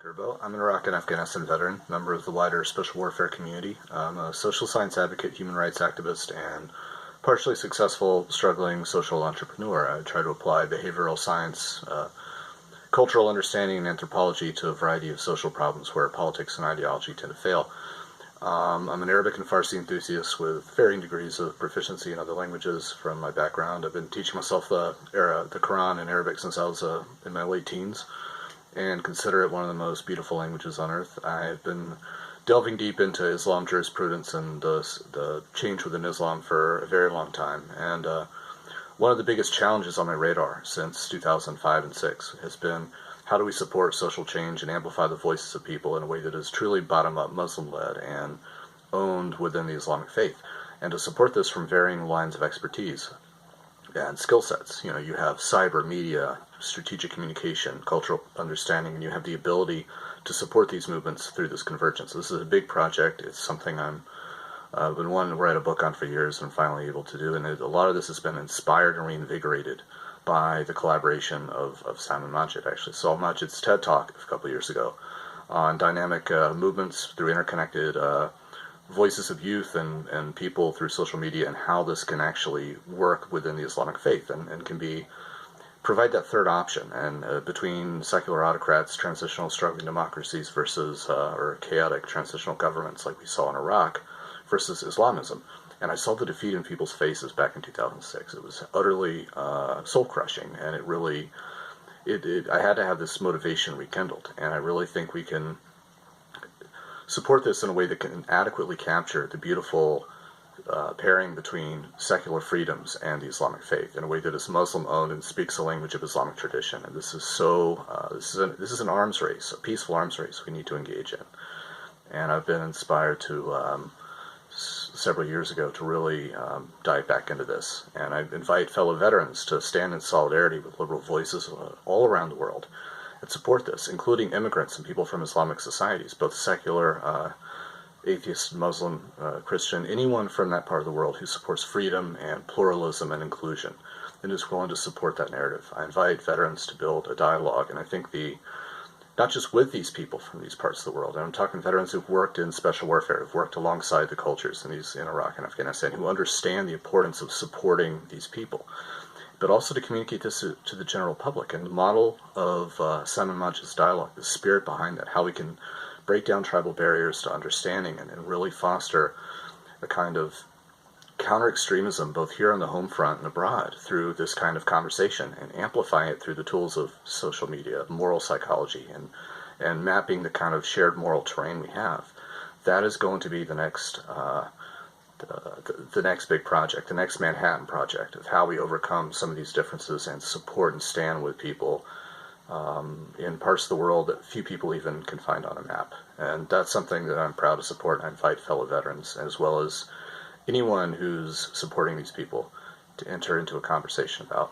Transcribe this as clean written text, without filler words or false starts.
Erbo. I'm an Iraq and Afghanistan veteran, member of the wider special warfare community. I'm a social science advocate, human rights activist, and partially successful, struggling social entrepreneur. I try to apply behavioral science, cultural understanding, and anthropology to a variety of social problems where politics and ideology tend to fail. I'm an Arabic and Farsi enthusiast with varying degrees of proficiency in other languages from my background. I've been teaching myself the Quran in Arabic since I was in my late teens, and consider it one of the most beautiful languages on earth. I've been delving deep into Islam jurisprudence and the change within Islam for a very long time. And one of the biggest challenges on my radar since 2005 and 6 has been how do we support social change and amplify the voices of people in a way that is truly bottom-up Muslim-led and owned within the Islamic faith, and to support this from varying lines of expertise and skill sets. You know, you have cyber, media, strategic communication, cultural understanding, and you have the ability to support these movements through this convergence. This is a big project. It's something I've been wanting to write a book on for years and finally able to do, and a lot of this has been inspired and reinvigorated by the collaboration of Salman Majid, actually. Saul Majid's TED Talk a couple of years ago on dynamic movements through interconnected voices of youth and people through social media, and how this can actually work within the Islamic faith and can provide that third option, and between secular autocrats, transitional struggling democracies versus or chaotic transitional governments like we saw in Iraq versus Islamism. And I saw the defeat in people's faces back in 2006. It was utterly soul-crushing, and it really, I had to have this motivation rekindled. And I really think we can support this in a way that can adequately capture the beautiful pairing between secular freedoms and the Islamic faith in a way that is Muslim-owned and speaks the language of Islamic tradition. And this is this is an arms race, a peaceful arms race we need to engage in. And I've been inspired to several years ago to really dive back into this. And I invite fellow veterans to stand in solidarity with liberal voices all around the world and support this, including immigrants and people from Islamic societies, both secular, atheist, Muslim, Christian, anyone from that part of the world who supports freedom and pluralism and inclusion and is willing to support that narrative. I invite veterans to build a dialogue, and I think not just with these people from these parts of the world, and I'm talking veterans who've worked in special warfare, who've worked alongside the cultures in Iraq and Afghanistan, who understand the importance of supporting these people, but also to communicate this to the general public. And the model of Salman Majid's dialogue, the spirit behind that, how we can break down tribal barriers to understanding and really foster a kind of counter-extremism both here on the home front and abroad through this kind of conversation, and amplify it through the tools of social media, moral psychology, and mapping the kind of shared moral terrain we have. That is going to be the next the next big project, the next Manhattan Project, of how we overcome some of these differences and support and stand with people in parts of the world that few people even can find on a map. And that's something that I'm proud to support, and I invite fellow veterans, as well as anyone who's supporting these people, to enter into a conversation about.